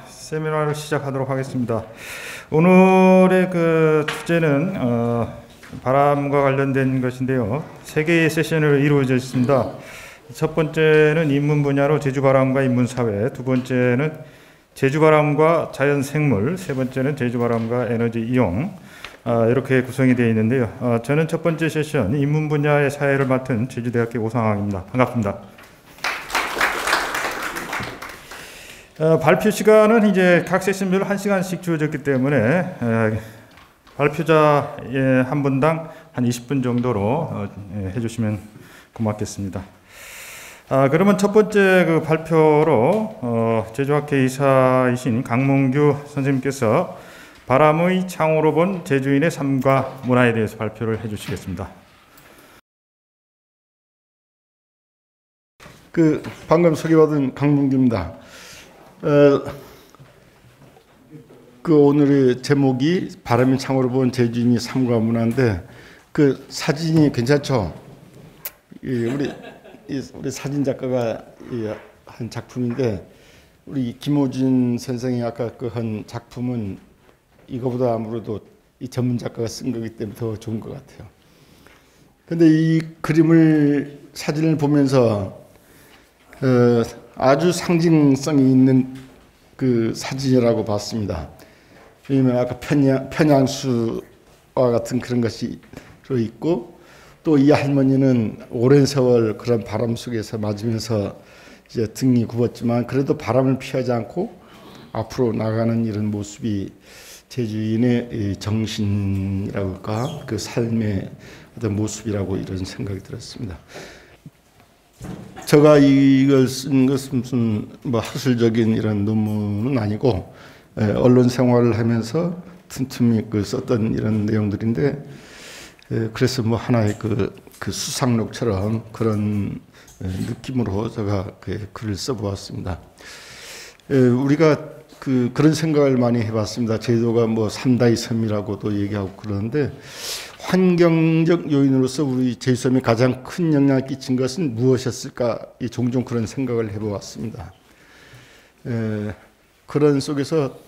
세미나를 시작하도록 하겠습니다. 오늘의 주제는 바람과 관련된 것인데요. 세 개의 세션으로 이루어져 있습니다. 첫 번째는 인문 분야로 제주바람과 인문사회, 두 번째는 제주바람과 자연생물, 세 번째는 제주바람과 에너지 이용, 이렇게 구성이 되어 있는데요. 저는 첫 번째 세션 인문 분야의 사회를 맡은 제주대학교 오상학입니다. 반갑습니다. 발표 시간은 이제 각 세션별로 1시간씩 주어졌기 때문에 발표자 한 분당 한 20분 정도로 해주시면 고맙겠습니다. 그러면 첫 번째 발표로 제주학회 이사이신 강몽규 선생님께서 바람의 창호로 본 제주인의 삶과 문화에 대해서 발표를 해주시겠습니다. 방금 소개받은 강몽규입니다. 오늘의 제목이 바람의 창호로 본 제주인의 삶과 문화인데 사진이 괜찮죠? 우리 사진 작가가 한 작품인데 우리 김호진 선생이 아까 한 작품은 이거보다 아무래도 이 전문 작가가 쓴 거기 때문에 더 좋은 것 같아요. 근데 이 사진을 보면서 아주 상징성이 있는 사진이라고 봤습니다. 왜냐하면 아까 편양수와 같은 그런 것이 들어있고 또 이 할머니는 오랜 세월 그런 바람 속에서 맞으면서 이제 등이 굽었지만 그래도 바람을 피하지 않고 앞으로 나가는 이런 모습이 제주인의 정신이라고 할까 삶의 어떤 모습이라고 이런 생각이 들었습니다. 제가 이걸 쓴 것은 무슨 학술적인 이런 논문은 아니고 언론 생활을 하면서 틈틈이 썼던 이런 내용들인데 그래서 하나의 수상록처럼 그런 느낌으로 제가 글을 써보았습니다. 우리가 그런 생각을 많이 해봤습니다. 제주도가 삼다의 섬이라고도 얘기하고 그러는데 환경적 요인으로서 우리 제주섬이 가장 큰 영향을 끼친 것은 무엇이었을까? 종종 그런 생각을 해보았습니다. 그런 속에서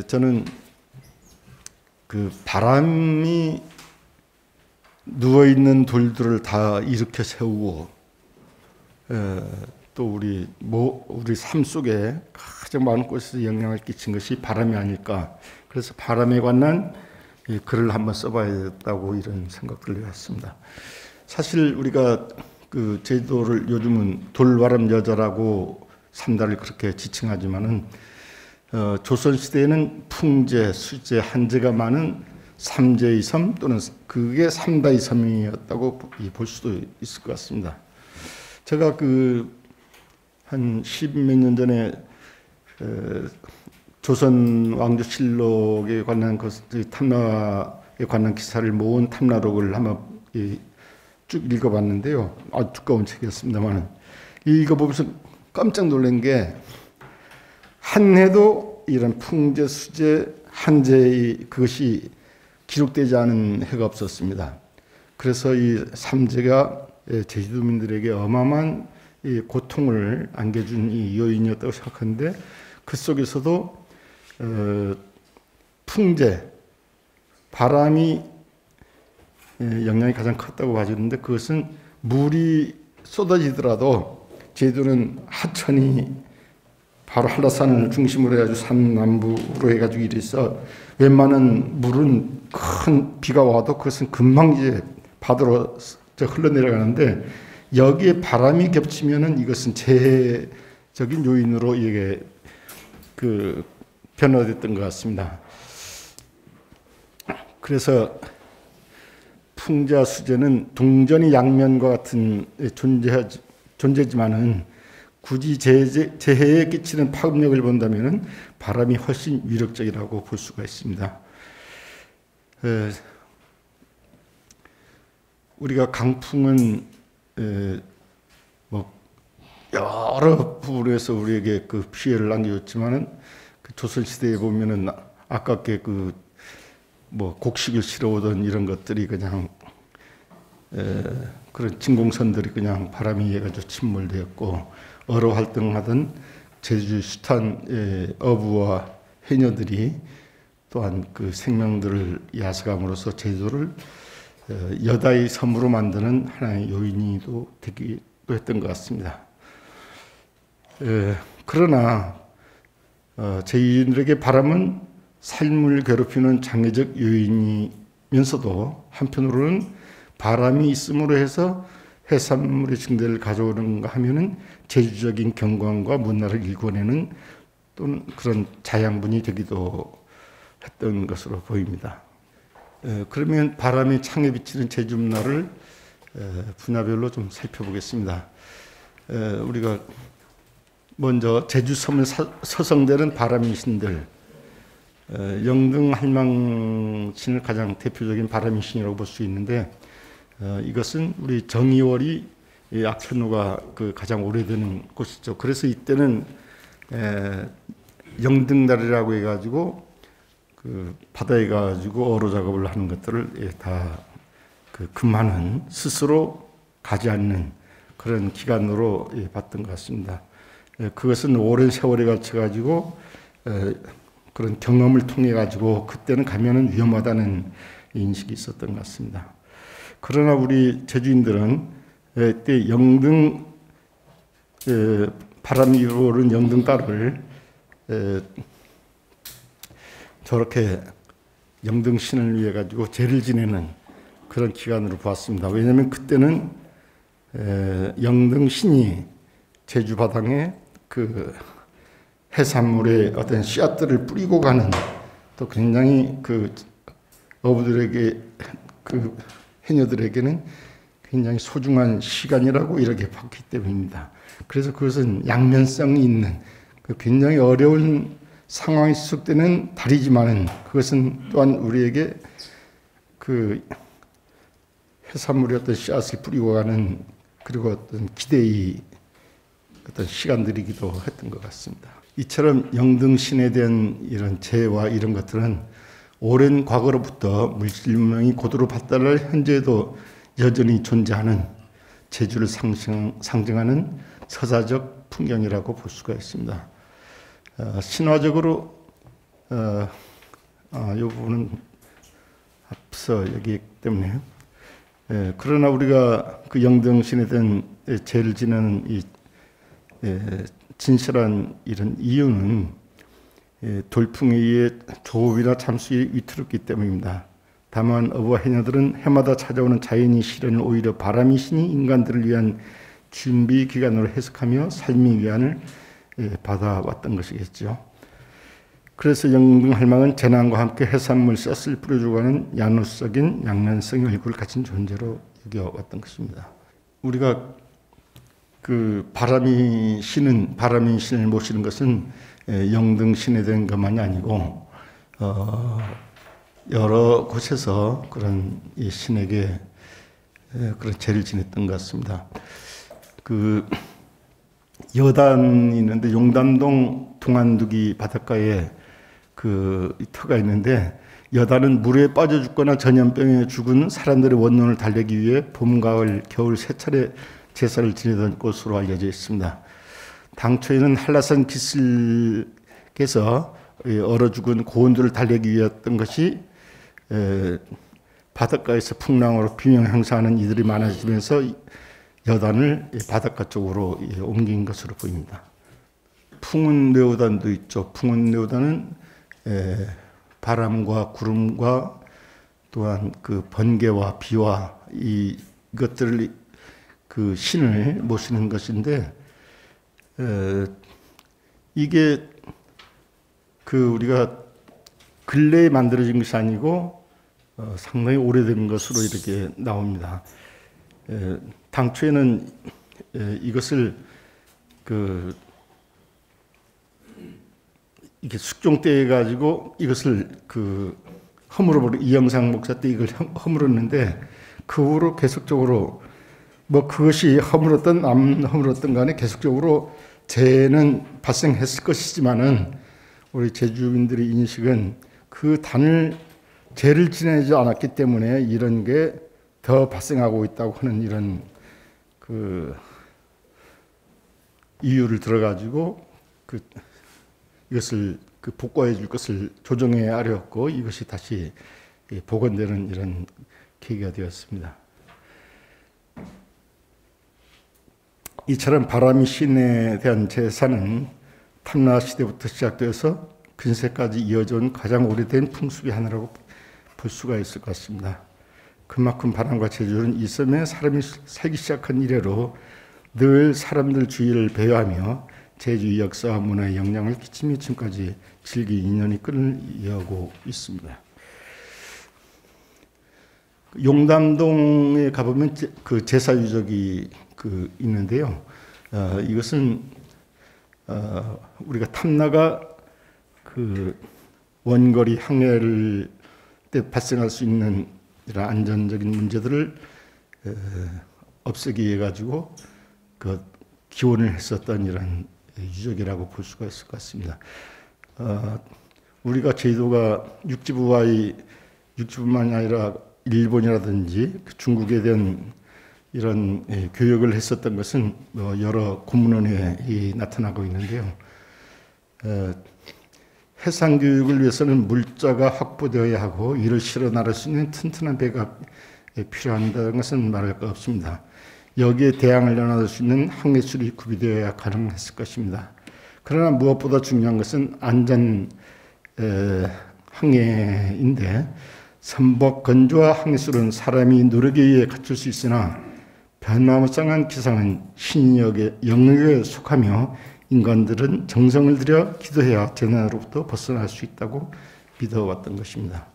저는 바람이 누워있는 돌들을 다 일으켜 세우고 또 우리 삶 속에 가장 많은 곳에서 영향을 끼친 것이 바람이 아닐까. 그래서 바람에 관한 글을 한번 써봐야겠다고 이런 생각들을 했습니다. 사실 우리가 제주도를 요즘은 돌바람 여자라고 삼다를 그렇게 지칭하지만은 조선시대에는 풍제, 수제, 한제가 많은 삼제의 섬 또는 그게 삼다의 섬이었다고 볼 수도 있을 것 같습니다. 제가 한 10몇 년 전에 조선 왕조실록에 관한 탐라에 관한 기사를 모은 탐라록을 한번 쭉 읽어봤는데요. 아주 두꺼운 책이었습니다만 읽어보면서 깜짝 놀란 게 한 해도 이런 풍제, 수제, 한제의 그것이 기록되지 않은 해가 없었습니다. 그래서 이 삼제가 제주도민들에게 어마어마한 고통을 안겨준 이 요인이었다고 생각하는데 그 속에서도 풍제, 바람이 영향이 가장 컸다고 봐주는데 그것은 물이 쏟아지더라도 제주도는 하천이 바로 한라산을 중심으로 해가지고 산 남부로 해가지고 이래서 웬만한 물은 큰 비가 와도 그것은 금방 이제 바다로 흘러내려가는데 여기에 바람이 겹치면은 이것은 재해적인 요인으로 이게 변화됐던 것 같습니다. 그래서 풍자 수제는 동전이 양면과 같은 존재지만은 굳이 재해에 끼치는 파급력을 본다면은 바람이 훨씬 위력적이라고 볼 수가 있습니다. 우리가 강풍은 여러 부분에서 우리에게 피해를 남겨줬지만은 조선시대에 보면은 아깝게 곡식을 실어오던 이런 것들이 그냥 그런 진공선들이 그냥 바람이 해가지고 침몰되었고 어로 활동하던 제주 숱한 어부와 해녀들이 또한 그 생명들을 야속함으로써 제주를 여다의 섬으로 만드는 하나의 요인이도 되기도 했던 것 같습니다. 그러나 제주인들에게 바람은 삶을 괴롭히는 장애적 요인이면서도 한편으로는 바람이 있음으로 해서 해산물의 증대를 가져오는가 하면은 제주적인 경관과 문화를 일궈내는 또는 그런 자양분이 되기도 했던 것으로 보입니다. 그러면 바람이 창에 비치는 제주 문화를 분야별로 좀 살펴보겠습니다. 우리가 먼저 제주섬을 서성대는 바람이신들, 영등할망신을 가장 대표적인 바람이신이라고 볼 수 있는데, 이것은 우리 정이월이 악천후가 그 가장 오래되는 곳이죠. 그래서 이때는 영등달이라고 해가지고 그 바다에 가지고 어로 작업을 하는 것들을 다 그 금하는, 스스로 가지 않는 그런 기간으로 봤던 것 같습니다. 그것은 오랜 세월에 걸쳐 가지고 그런 경험을 통해 가지고 그때는 가면은 위험하다는 인식이 있었던 것 같습니다. 그러나 우리 제주인들은 그때 영등 바람이 불어오는 영등달을 저렇게 영등신을 위해 가지고 제를 지내는 그런 기간으로 보았습니다. 왜냐하면 그때는 영등신이 제주 바닥에 그 해산물의 어떤 씨앗들을 뿌리고 가는, 또 굉장히 그 어부들에게, 그 해녀들에게는 굉장히 소중한 시간이라고 이렇게 봤기 때문입니다. 그래서 그것은 양면성이 있는 그 굉장히 어려운 상황이 지속되는 달이지만은 그것은 또한 우리에게 그 해산물의 어떤 씨앗을 뿌리고 가는, 그리고 어떤 기대의 어떤 시간들이기도 했던 것 같습니다. 이처럼 영등신에 대한 이런 재와 이런 것들은 오랜 과거로부터 물질 문명이 고도로 발달할 현재에도 여전히 존재하는 제주를 상징하는 서사적 풍경이라고 볼 수가 있습니다. 신화적으로 이 부분은 앞서 얘기했기 때문에, 그러나 우리가 그 영등신에 대한 제를 지내는 이 진실한 이런 이유는 돌풍에 의해 조업이나 잠수에 위태롭기 때문입니다. 다만 어부와 해녀들은 해마다 찾아오는 자연의 시련을 오히려 바람이 신이 인간들을 위한 준비 기간으로 해석하며 삶의 위안을 받아왔던 것이겠죠. 그래서 영등할망은 재난과 함께 해산물 씨앗을 뿌려주고 하는 야누적인 양면성의 얼굴을 가진 존재로 여겨왔던 것입니다. 우리가 그 바람이 신을 모시는 것은 영등신에 대한 것만이 아니고 여러 곳에서 그런 이 신에게 그런 제를 지냈던 것 같습니다. 그 여단이 있는데 용담동 동안두기 바닷가에 그 터가 있는데, 여단은 물에 빠져 죽거나 전염병에 죽은 사람들의 원혼을 달래기 위해 봄, 가을, 겨울 세 차례 제사를 지내던 곳으로 알려져 있습니다. 당초에는 한라산 기슭에서 얼어 죽은 고온들을 달래기 위했던 것이 바닷가에서 풍랑으로 비명 행사하는 이들이 많아지면서 여단을 바닷가 쪽으로 옮긴 것으로 보입니다. 풍운레오단도 있죠. 풍운레오단은 바람과 구름과 또한 그 번개와 비와 이것들을 그 신을 모시는 것인데, 이게 그 우리가 근래에 만들어진 것이 아니고 상당히 오래된 것으로 이렇게 나옵니다. 당초에는 이것을 그 이게 숙종때 가지고 이것을 그 허물어버려, 이영상 목사 때 이걸 허물었는데, 그 후로 계속적으로 뭐 그것이 허물었던 안 허물었던 간에 계속적으로 재해는 발생했을 것이지만은 우리 제주민들의 인식은 그 단을 재를 지내지 않았기 때문에 이런 게 더 발생하고 있다고 하는 이런 그 이유를 들어가지고 이것을 복구해 줄 것을 조정해 아뢰었고 이것이 다시 복원되는 이런 계기가 되었습니다. 이처럼 바람이 신에 대한 제사는 탐나 시대부터 시작되어서 근세까지 이어져온 가장 오래된 풍습의 하나라고 볼 수가 있을 것 같습니다. 그만큼 바람과 재주는 이 섬에 사람이 살기 시작한 이래로 늘 사람들 주위를 배회하며 제주의 역사와 문화에 영향을 끼치며 지금까지 질기 인연이 끈을 이어오고 있습니다. 용담동에 가보면 그 제사 유적이 있는데요. 이것은 우리가 탐나가 원거리 항해를 때 발생할 수 있는 이런 안전적인 문제들을 없애기 위해 가지고 기원을 했었던 이런 유적이라고 볼 수가 있을 것 같습니다. 우리가 제주도가 육지부만이 아니라 일본이라든지 중국에 대한 이런 교역을 했었던 것은 여러 고문원에 나타나고 있는데요. 해상 교육을 위해서는 물자가 확보되어야 하고 이를 실어 나를 수 있는 튼튼한 배가 필요한다는 것은 말할 것 없습니다. 여기에 대항을 연할 수 있는 항해술이 구비되어야 가능했을 것입니다. 그러나 무엇보다 중요한 것은 안전 항해인데 선박 건조와 항해술은 사람이 노력에 의해 갖출 수 있으나 변화무쌍한 기상은 신역의 영역에 속하며 인간들은 정성을 들여 기도해야 재난으로부터 벗어날 수 있다고 믿어왔던 것입니다.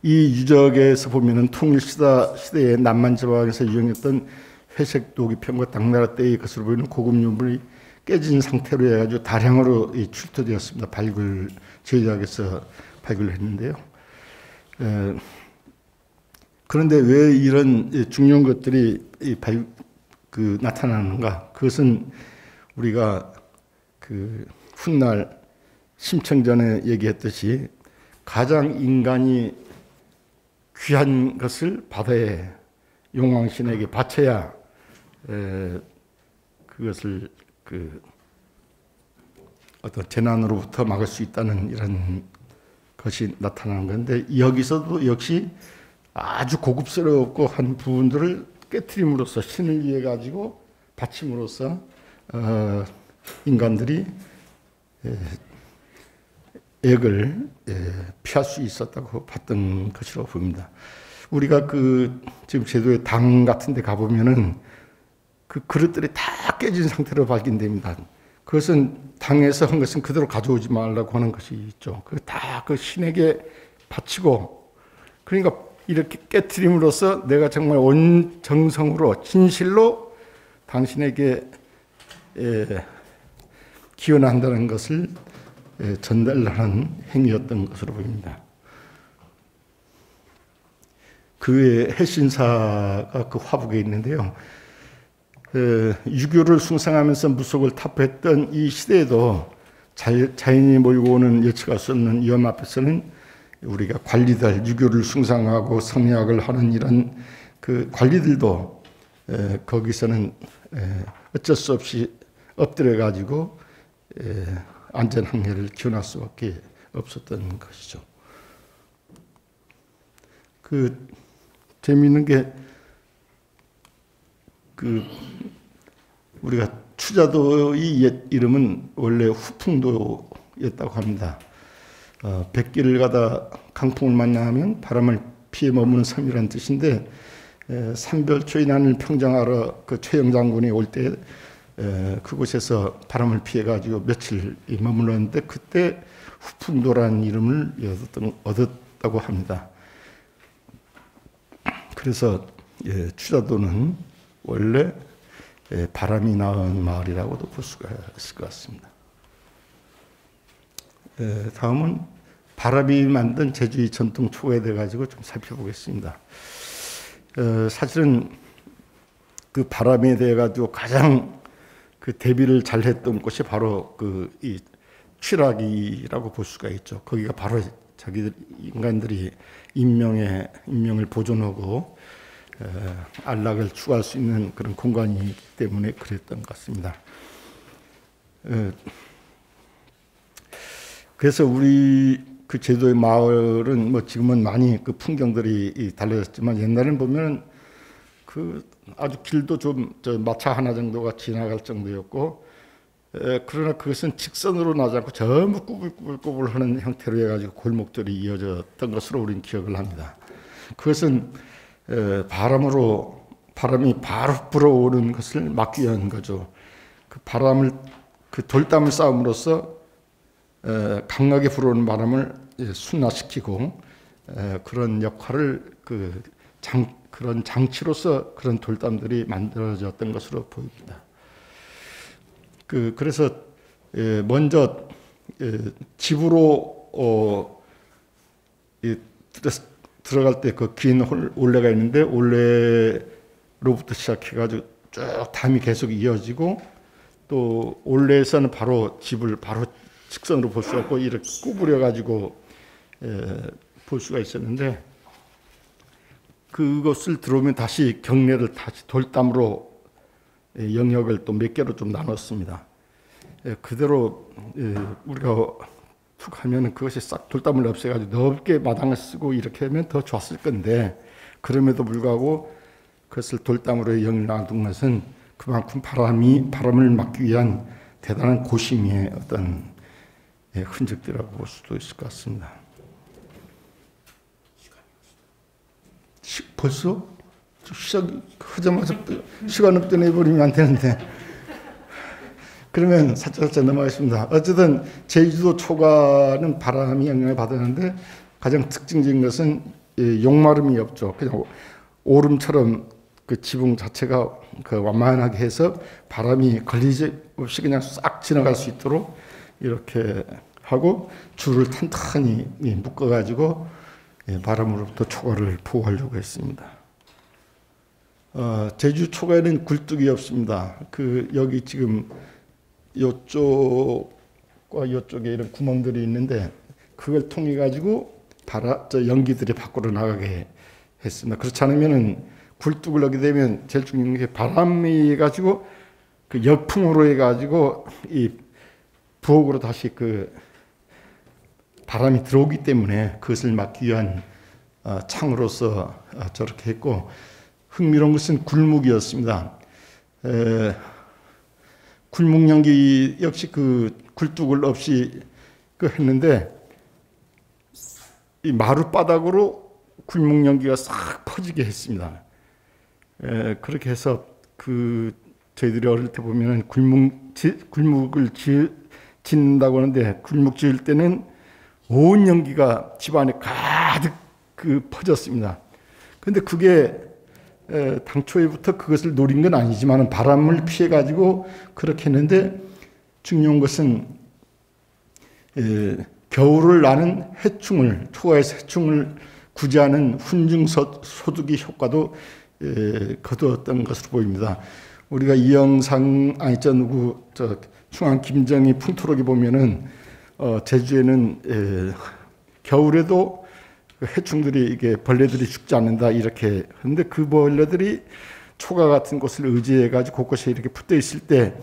이 유적에서 보면은 통일시대의 남만지방에서 유행했던 회색 도기편과 당나라 때의 것으로 보이는 고급 유물이 깨진 상태로 해가지고 다량으로 출토되었습니다. 제주학에서 발굴을 했는데요. 그런데 왜 이런 중요한 것들이 나타나는가? 그것은 우리가 훗날 심청전에 얘기했듯이 가장 인간이 귀한 것을 바다에 용왕신에게 바쳐야 그것을 어떤 재난으로부터 막을 수 있다는 이런 것이 나타나는 건데 여기서도 역시 아주 고급스럽고 한 부분들을 깨트림으로써 신을 위해 가지고 바침으로써 인간들이 액을 피할 수 있었다고 봤던 것이라고 봅니다. 우리가 지금 제주도의 당 같은 데 가보면은 그 그릇들이 다 깨진 상태로 발견됩니다. 그것은 당에서 한 것은 그대로 가져오지 말라고 하는 것이 있죠. 다 그 신에게 바치고 그러니까 이렇게 깨트림으로써 내가 정말 온 정성으로 진실로 당신에게 기원한다는 것을 전달하는 행위였던 것으로 보입니다. 그 외에 해신사가 그 화북에 있는데요. 유교를 숭상하면서 무속을 타파했던 이 시대에도 자연이 몰고 오는 예측할 수 없는 위험 앞에서는 우리가 관리들, 유교를 숭상하고 성리학을 하는 이런 그 관리들도 거기서는 어쩔 수 없이 엎드려 가지고 안전 항해를 기원할 수밖에 없었던 것이죠. 재미있는 게 우리가 추자도의 옛 이름은 원래 후풍도였다고 합니다. 백길을 가다 강풍을 만나면 바람을 피해 머무는 섬이라는 뜻인데 삼별초의 난을 평정하러 그 최영 장군이 올 때 그곳에서 바람을 피해 가지고 며칠 머물렀는데 그때 후풍도라는 이름을 얻었다고 합니다. 그래서 추자도는 원래 바람이 나은 마을이라고도 볼 수가 있을 것 같습니다. 다음은 바람이 만든 제주의 전통 초가에 대해 가지고 좀 살펴보겠습니다. 사실은 그 바람에 대해 가지고 가장 대비를 잘했던 곳이 바로 이 취락이라고 볼 수가 있죠. 거기가 바로 자기들 인간들이 인명을 보존하고 안락을 추구할 수 있는 그런 공간이기 때문에 그랬던 것 같습니다. 그래서 우리 그 제도의 마을은 뭐 지금은 많이 그 풍경들이 달라졌지만 옛날에는 보면 그 아주 길도 좀 마차 하나 정도가 지나갈 정도였고, 그러나 그것은 직선으로 나지 않고 전부 꾸불꾸불 하는 형태로 해가지고 골목들이 이어졌던 것으로 우리는 기억을 합니다. 그것은 바람이 바로 불어오는 것을 막기 위한 거죠. 그 돌담을 쌓음으로써 강하게 불어오는 바람을 순화시키고, 그런 역할을 그런 장치로서 그런 돌담들이 만들어졌던 것으로 보입니다. 그래서 먼저 집으로 들어갈 때 그 긴 올레가 있는데, 올레로부터 시작해가지고 쭉 담이 계속 이어지고, 또 올레에서는 바로 집을 바로 직선으로 볼 수 없고 이렇게 구부려가지고 볼 수가 있었는데, 그것을 들어오면 다시 경내를 다시 돌담으로 영역을 또 몇 개로 좀 나눴습니다. 그대로 우리가 툭 하면 그것이 싹 돌담을 없애가지고 넓게 마당을 쓰고 이렇게 하면 더 좋았을 건데, 그럼에도 불구하고 그것을 돌담으로 영역을 나눈 것은 그만큼 바람을 막기 위한 대단한 고심의 어떤 흔적들이라고 볼 수도 있을 것 같습니다. 벌써? 시작하자마자 시간 없던 해버리면 안 되는데. 그러면 살짝 넘어가겠습니다. 어쨌든 제주도 초가는 바람이 영향을 받았는데, 가장 특징적인 것은 용마름이 없죠. 그냥 오름처럼 그 지붕 자체가 완만하게 해서 바람이 걸리지 없이 그냥 싹 지나갈 수 있도록 이렇게 하고, 줄을 탄탄히 묶어가지고 바람으로부터 초가를 보호하려고 했습니다. 제주 초가에는 굴뚝이 없습니다. 여기 지금 이쪽과 이쪽에 이런 구멍들이 있는데, 그걸 통해 가지고 연기들이 밖으로 나가게 했습니다. 그렇지 않으면은 굴뚝을 넣게 되면 제일 중요한 게 바람이 가지고 그 역풍으로 해가지고 이 부엌으로 다시 그 바람이 들어오기 때문에 그것을 막기 위한 창으로서 저렇게 했고, 흥미로운 것은 굴묵이었습니다. 굴묵연기 역시 그 굴뚝을 없이 했는데, 이 마룻바닥으로 굴묵연기가 싹 퍼지게 했습니다. 그렇게 해서 저희들이 어릴 때 보면은 굴묵을 짓는다고 하는데, 굴묵 지을 때는 온 연기가 집안에 가득 퍼졌습니다. 그런데 그게 당초에부터 그것을 노린 건 아니지만 바람을 피해 가지고 그렇게 했는데, 중요한 것은 겨울을 나는 해충을, 초가에서 해충을 구제하는 훈증 소두기 효과도 거두었던 것으로 보입니다. 우리가 이 영상 충안 김정희 풍토록에 보면은 제주에는 겨울에도 해충들이 벌레들이 죽지 않는다 이렇게 하는데, 그 벌레들이 초가 같은 곳을 의지해 가지고 곳곳에 이렇게 붙어 있을 때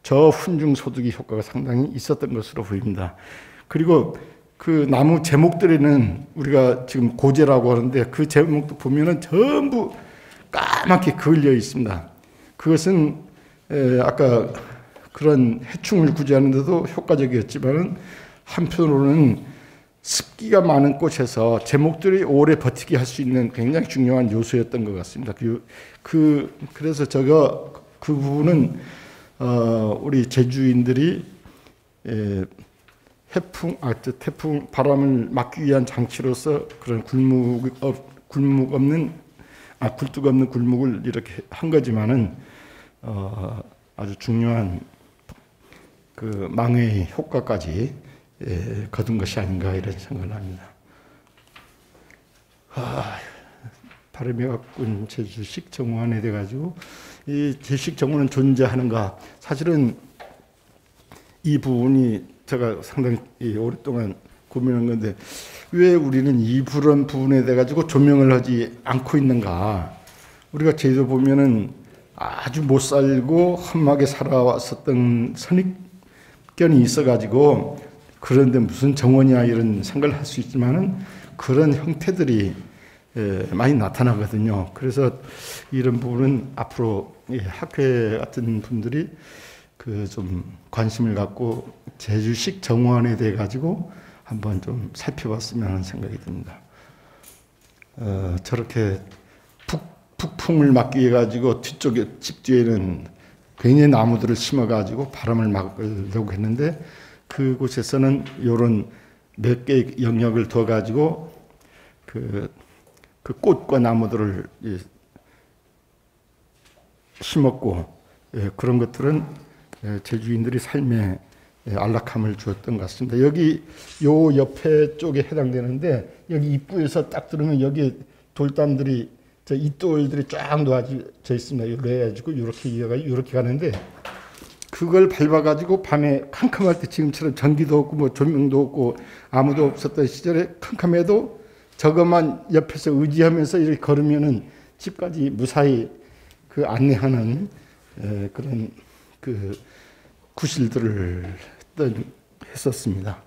저 훈증 소두기 효과가 상당히 있었던 것으로 보입니다. 그리고 그 나무 제목들에는 우리가 지금 고제라고 하는데, 그 제목도 보면은 전부 까맣게 그을려 있습니다. 그것은 아까 그런 해충을 구제하는 데도 효과적이었지만, 한편으로는 습기가 많은 곳에서 제목들이 오래 버티게 할 수 있는 굉장히 중요한 요소였던 것 같습니다. 그래서 그 부분은 우리 제주인들이 태풍 바람을 막기 위한 장치로서 그런 굴뚝 없는 굴묵을 이렇게 한 거지만은 아주 중요한 그 망의 효과까지 거둔 것이 아닌가 이런 생각을 합니다. 바람이 갖고 제주식 정원에 돼 가지고 이 제주식 정원은 존재하는가? 사실은 이 부분이 제가 상당히 오랫동안 고민한 건데, 왜 우리는 이 부분에 대 가지고 조명을 하지 않고 있는가? 우리가 제주도 보면은 아주 못 살고 험하게 살아왔었던 선입견이 있어가지고 그런데 무슨 정원이야 이런 생각을 할 수 있지만은 그런 형태들이 많이 나타나거든요. 그래서 이런 부분은 앞으로 학회 같은 분들이 그 좀 관심을 갖고 제주식 정원에 대해 가지고 한번 좀 살펴봤으면 하는 생각이 듭니다. 저렇게 북풍을 막기 위해 가지고 뒤쪽에 집 뒤에는 굉장히 나무들을 심어 가지고 바람을 막으려고 했는데 그곳에서는 이런 몇 개의 영역을 둬 가지고 그 꽃과 나무들을 심었고 그런 것들은 제주인들이 삶에 안락함을 주었던 것 같습니다. 여기 요 옆에 쪽에 해당되는데 여기 입구에서 딱 들으면 여기 돌담들이 이돌들이 쫙 놓아져 있습니다. 이렇게 해가지고 이렇게 가는데 그걸 밟아가지고 밤에 캄캄할 때 지금처럼 전기도 없고 뭐 조명도 없고 아무도 없었던 시절에 캄캄해도 저것만 옆에서 의지하면서 이렇게 걸으면은 집까지 무사히 그 안내하는 그런 그 구실들을 했었습니다.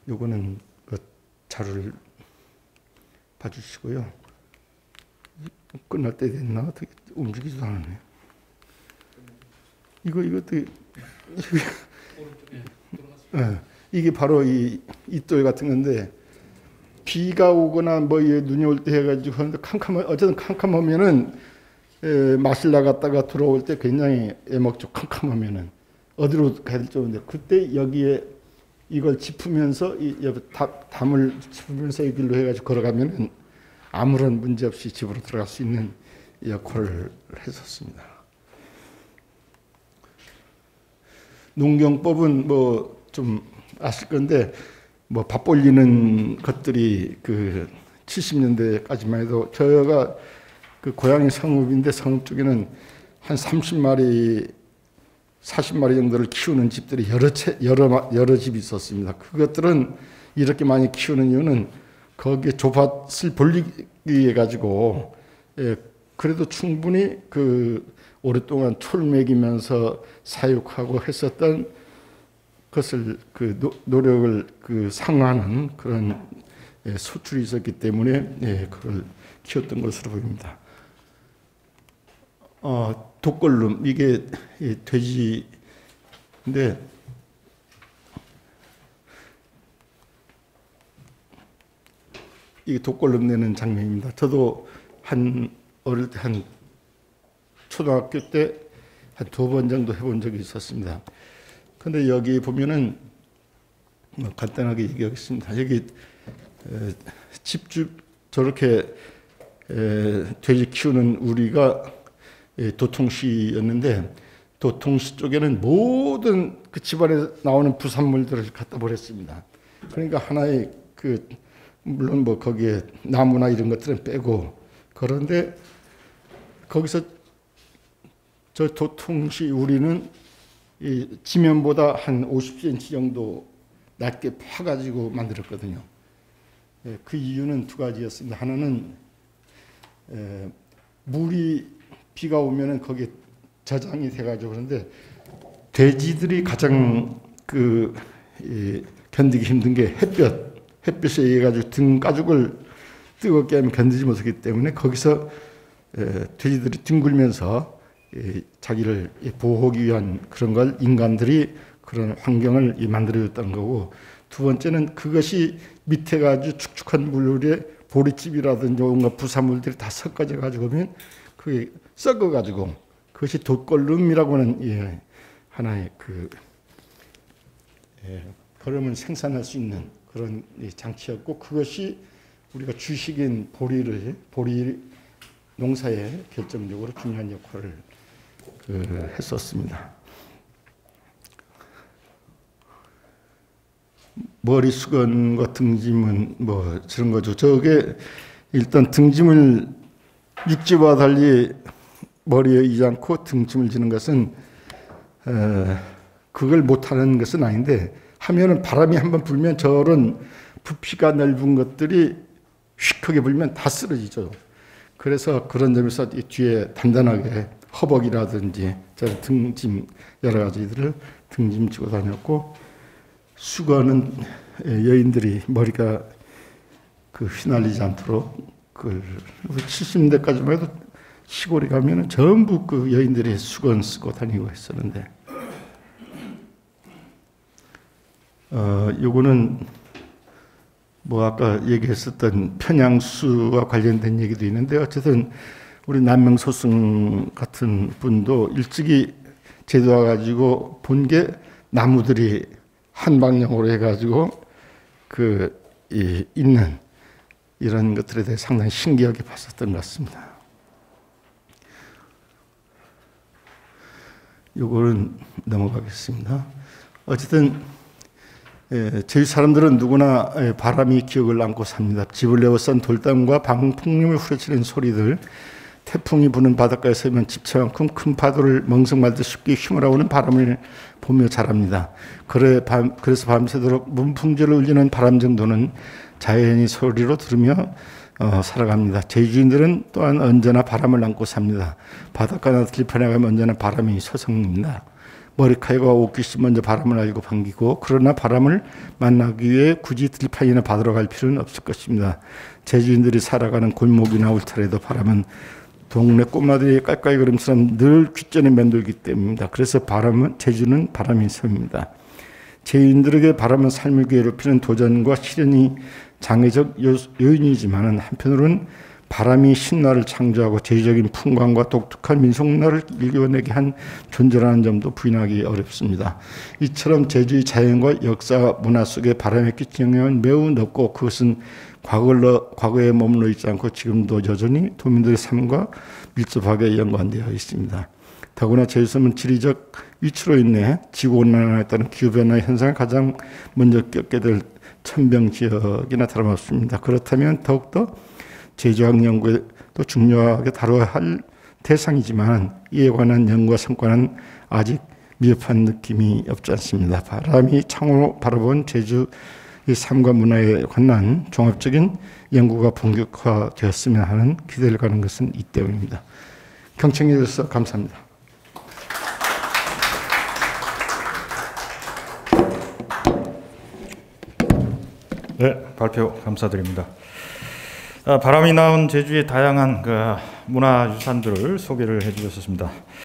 요거는 그 자료를 봐주시고요. 끝날 때 됐나? 어떻게 움직이지도 않았네. 이것도 이게 바로 이 돌 같은 건데 비가 오거나 뭐 눈이 올 때 해가지고 하는데 어쨌든 캄캄하면은 마실 나갔다가 들어올 때 굉장히 애먹죠. 캄캄하면은 어디로 가야 될지 모르는데 그때 여기에 이걸 짚으면서 담을 짚으면서 이 길로 해가지고 걸어가면은 아무런 문제 없이 집으로 들어갈 수 있는 역할을 했었습니다. 농경법은 뭐 좀 아실 건데 뭐 밥 올리는 것들이 그 70년대까지만 해도 저가 그 고향이 성읍인데 성읍 쪽에는 한 30마리 40마리 정도를 키우는 집들이 여러 집이 있었습니다. 그것들은 이렇게 많이 키우는 이유는 거기에 좁밭을 벌리기 위해 가지고 그래도 충분히 그 오랫동안 촐 먹이면서 사육하고 했었던 것을 그 노력을 그 상회하는 그런 소출이 있었기 때문에 그걸 키웠던 것으로 보입니다. 독걸름 이게 돼지인데 이게 독걸름 내는 장면입니다. 저도 어릴 때 한 초등학교 때 한 2번 정도 해본 적이 있었습니다. 근데 여기 보면은 간단하게 얘기하겠습니다. 여기 집주 저렇게 돼지 키우는 우리가 도통시였는데 도통시 쪽에는 모든 그 집안에 나오는 부산물들을 갖다 버렸습니다. 그러니까 하나의 그 물론 뭐 거기에 나무나 이런 것들은 빼고 그런데 거기서 저 도통시 우리는 이 지면보다 한 50cm 정도 낮게 파가지고 만들었거든요. 그 이유는 2가지였습니다. 하나는 물이 비가 오면은 거기에 저장이 돼가지고 그런데 돼지들이 가장 견디기 힘든 게 햇볕에 의해 가지고 등 가죽을 뜨겁게 하면 견디지 못하기 때문에 거기서 돼지들이 뒹굴면서 자기를 보호하기 위한 그런 걸 인간들이 그런 환경을 만들어줬다는 거고, 2번째는 그것이 밑에 가지고 축축한 물에 보리집이라든지 온갖 부산물들이 다 섞어져 가지고 오면 그게 썩어 가지고 그것이 돛걸름이라고 하는 하나의 걸음을 생산할 수 있는 그런 장치였고, 그것이 우리가 주식인 보리 농사에 결정적으로 중요한 역할을 했었습니다. 머리 수건과 등짐은 뭐 저런 거죠. 저게 일단 등짐을 육지와 달리 머리에 이지 않고 등짐을 지는 것은 그걸 못하는 것은 아닌데, 하면은 바람이 한번 불면 저런 부피가 넓은 것들이 휙하게 불면 다 쓰러지죠. 그래서 그런 점에서 이 뒤에 단단하게 허벅이라든지 등짐 여러 가지들을 등짐지고 다녔고, 수건은 여인들이 머리가 휘날리지 않도록 70년대까지만 해도 시골에 가면은 전부 여인들이 수건 쓰고 다니고 했었는데, 요거는 아까 얘기했었던 편양수와 관련된 얘기도 있는데, 어쨌든 우리 남명소승 같은 분도 일찍이 제도와 가지고 본 게 나무들이 한방향으로 해가지고 있는 이런 것들에 대해 상당히 신기하게 봤었던 것 같습니다. 요거는 넘어가겠습니다. 어쨌든 저희 사람들은 누구나 바람이 기억을 안고 삽니다. 집을 에워싼 돌담과 방풍림을 후려치는 소리들, 태풍이 부는 바닷가에 서면 집채만큼 큰 파도를 멍석말듯 쉽게 휘몰아오는 바람을 보며 자랍니다. 그래서 밤새도록 문풍지를 울리는 바람 정도는 자연의 소리로 들으며 살아갑니다. 제주인들은 또한 언제나 바람을 안고 삽니다. 바닷가나 들판에 가면 언제나 바람이 서성입니다. 머리카락과 옷깃이 먼저 바람을 알고 반기고, 그러나 바람을 만나기 위해 굳이 들판이나 바다로 갈 필요는 없을 것입니다. 제주인들이 살아가는 골목이나 울타리에도 바람은 동네 꼬마들이 깔깔이 걸음처럼 늘 귓전에 맴돌기 때문입니다. 그래서 제주는 바람의 섬입니다. 제주인들에게 바람은 삶을 괴롭히는 도전과 시련이 장애적 요인이지만, 한편으로는 바람이 신나를 창조하고 제주적인 풍광과 독특한 민속문화를 일궈내게 한 존재라는 점도 부인하기 어렵습니다. 이처럼 제주의 자연과 역사, 문화 속에 바람의 끼친 영향은 매우 넓고, 그것은 과거에 머물러 있지 않고 지금도 여전히 도민들의 삶과 밀접하게 연관되어 있습니다. 더구나 제주섬은 지리적 위치로 인해 지구온난화에 따른 기후변화 현상을 가장 먼저 겪게 될 천병 지역이나 다름없습니다. 그렇다면 더욱더 제주학 연구에 또 중요하게 다뤄야 할 대상이지만, 이에 관한 연구와 성과는 아직 미흡한 느낌이 없지 않습니다. 바람이 창으로 바라본 제주의 삶과 문화에 관한 종합적인 연구가 본격화되었으면 하는 기대를 가는 것은 이 때문입니다. 경청해 주셔서 감사합니다. 네, 발표 감사드립니다. 바람이 나온 제주의 다양한 문화유산들을 소개를 해주셨습니다.